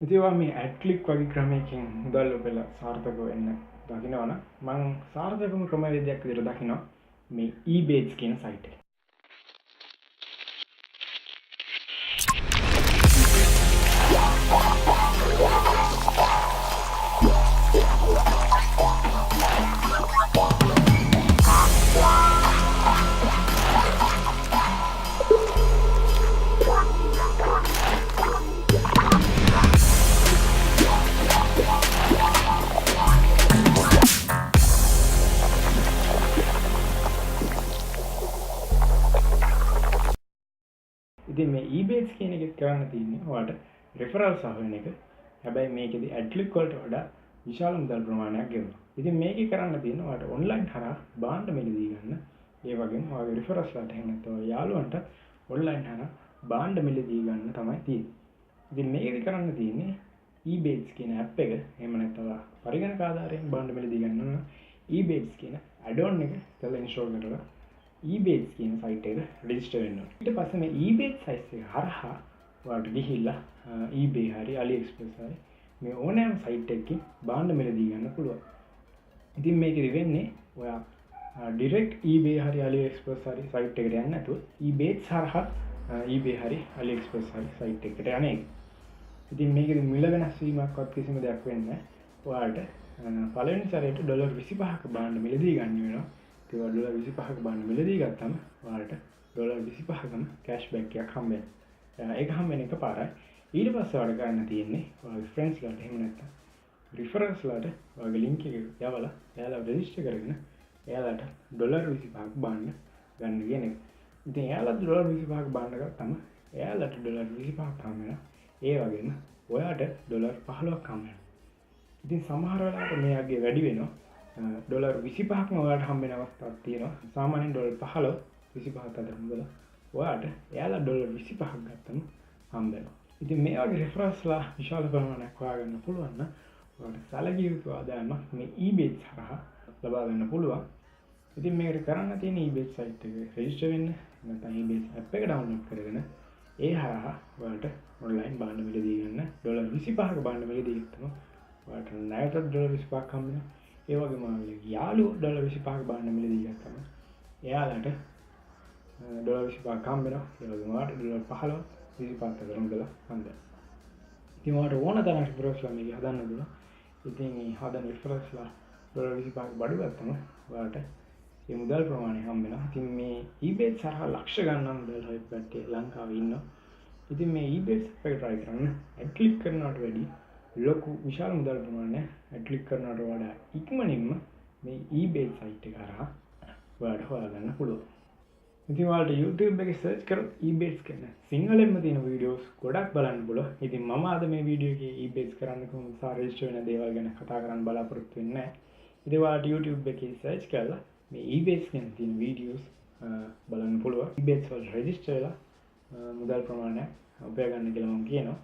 ඉතින් මේ add click වගේ ක්‍රමයකින් මුදල් ලැබෙලා සාර්ථක වෙන්න දකින්නවනම් මම සාර්ථකම ක්‍රමවේදයක් විදිහට දකිනවා මේ ebates කියන සයිට් එක. ඉතින් මේ ebates කියන එකත් කරන්න තියෙන්නේ ඔයාලට referrals අහුවෙන එක. හැබැයි මේකෙදි ad click වලට වඩා විශාල මුදල් ප්‍රමාණයක් ගෙවනවා. ඉතින් මේකේ කරන්න තියෙන්නේ ඔයාලට online හරහා භාණ්ඩ මිලදී ගන්න. ඒ වගේම ඔයාගේ referrals වලට එහෙම නැත්නම් යාළුවන්ට online හරහා භාණ්ඩ මිලදී ගන්න තමයි තියෙන්නේ. ඉතින් මේකෙදි කරන්න තියෙන්නේ ebates කියන app එක එහෙම නැත්නම් පරිගණක ආධාරයෙන් භාණ්ඩ මිලදී ගන්න නම් ebates කියන add-on එක ඉස්සෙල්ලා install කරලා ebates කියන සයිට් එක රෙජිස්ටර් වෙන්න ඕනේ. ඊට පස්සේ මේ ebates සයිට් එක හරහා ඔයාලට ගිහිල්ලා eBay හරි AliExpress හරි මේ ඕනෑම සයිට් එකකින් භාණ්ඩ මිලදී ගන්න පුළුවන්. ඉතින් මේකෙදි වෙන්නේ ඔයා direct eBay හරි AliExpress හරි සයිට් එකට යන්නේ නැතුව ebates හරහා eBay හරි AliExpress හරි සයිට් එකට යන එක. ඉතින් මේකෙදි මිල වෙනස් වීමක්වත් කිසිම දෙයක් වෙන්නේ නැහැ. ඔයාලට පළවෙනි සැරේට $25ක භාණ්ඩ මිලදී ගන්න වෙනවා. ඒ වගේ $25ක භාණ්ඩ මිලදී ගත්තම ඔයාලට $25කම කැෂ්බැක් එකක් හම්බ වෙනවා. ඒක හම්බ වෙන එක පාරයි. ඊට පස්සේ ඔයාලට ගන්න තියෙන්නේ ඔයාගේ ෆ්‍රෙන්ඩ්ස් ලාට එහෙම නැත්නම් රිෆරන්ස් ලාට ඔයාගේ ලින්ක් එක යවලා එයාලා රෙජිස්ටර් කරගෙන එයාලට $25ක භාණ්ඩ ගන්න කියන එක. ඉතින් එයාලට $25ක භාණ්ඩ ගත්තම එයාලට $25ක් හම්බ වෙනවා. ඒ වගේම ඔයාට $15ක් හම්බ වෙනවා. ඉතින් සමහර වෙලාවට මේකේ වැඩි වෙනවා. $25ක්ම ඔයාලට හම්බ වෙන අවස්ථාවක් තියෙනවා. සාමාන්‍යයෙන් $15 25ක් අතර මුදල ඔයාලට එයාලා $25ක් ගත්තම හම්බ වෙනවා. ඉතින් මේ වගේ referrals ලා විශාල ප්‍රමාණයක් හොයාගන්න පුළුවන් නම් ඔයාලට සැලකිය යුතු ආදායමක් මේ ebates හරහා ලබා ගන්න පුළුවන්. ඉතින් මේකට කරන්න තියෙන ebates සයිට් එක රෙජිස්ටර් වෙන්න නැත්නම් ebates app එක download කරගෙන ඒ හරහා ඔයාලට online භාණ්ඩ මිලදී ගන්න $25ක භාණ්ඩ මිලදී ගත්තම ඔයාලට නැවතත් $25ක් හම්බ වෙනවා. ඒ වගේම යාළුවෝ $25ක භාණ්ඩ මිලදී ගත්තම එයාලට $25ක් හම්බ වෙනවා. ඒ වගේම ඔයාලට $15 25ක් අතර මුදල හම්බ වෙනවා. ඉතින් ඔයාලට ඕන තරම් referrals ලා මේක හදන්න පුළුවන්. ඉතින් මේ හදන referrals ලා $25ක් බඩු ගත්තම ඔයාලට මේ මුදල් ප්‍රමාණය හම්බ වෙනවා. ඉතින් මේ ebates හරහා ලක්ෂ ගණන් මුදල් හොයපු කට්ටිය ලංකාවේ ඉන්නවා. ඉතින් මේ ebates එක try කරන්න ad click කරනවට වැඩිය ලොකු විශාල මුදල් ප්‍රමාණයක් ad click කරනවට වඩා ඉක්මනින්ම මේ ebates සයිට් එක හරහා ඔයාලට හොයාගන්න පුළුවන්. ඉතින් ඔයාලට YouTube එකේ search කරොත් ebates කියන සිංහලෙන්ම තියෙන වීඩියෝස් ගොඩක් බලන්න පුළුවන්. ඉතින් මම අද මේ වීඩියෝ එකේ ebates කරන්න කොහොමද සහ රෙජිස්ටර් වෙන දේවල් ගැන කතා කරන්න බලාපොරොත්තු වෙන්නේ නැහැ. ඉතින් ඔයාලට YouTube එකේ search කරලා මේ ebates ගැන තියෙන වීඩියෝස් බලන්න පුළුවන්. ebates වල රෙජිස්ටර් වෙලා මුදල් ප්‍රමාණයක් උපය ගන්න කියලා මම කියනවා.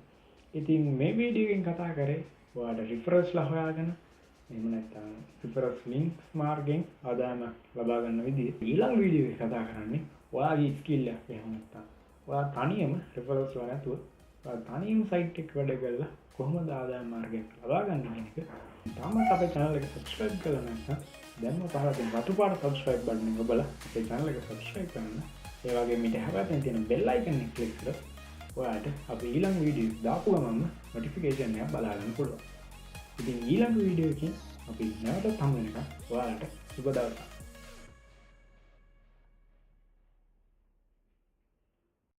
ඉතින් මේ වීඩියෝ එකෙන් කතා කරේ ඔයාලට referrals ලා හොයාගෙන එහෙම නැත්නම් referrals links මාර්ගයෙන් ආදායමක් ලබා ගන්න විදිහ. ඊළඟ වීඩියෝ එකේ කතා කරන්නේ ඔයාගේ skill එකක් එහෙම නැත්නම් ඔයා තනියම referrals ලා නැතුව ඔයා තනියම site එක වැඩ කරලා කොහොමද ආදායම මාර්ගයක් ලබා ගන්න කියන එක. තාමත් අපේ channel එක subscribe කරලා නැත්නම් දැන්ම පහළ තියෙන රතු පාට subscribe button එක ඔබලා අපේ channel එක subscribe කරන්න. ඒ වගේම ඊට හැබැයි තියෙන bell icon එක click කරලා ඔයාලට අපි ඊළඟ වීඩියෝ දාපු ගමන්ම notification එක බලා ගන්න පුළුවන්. ඉතින් ඊළඟ වීඩියෝ එකකින් අපි නැවතත් හමු වෙනකම් ඔයාලට සුබ දවසක්.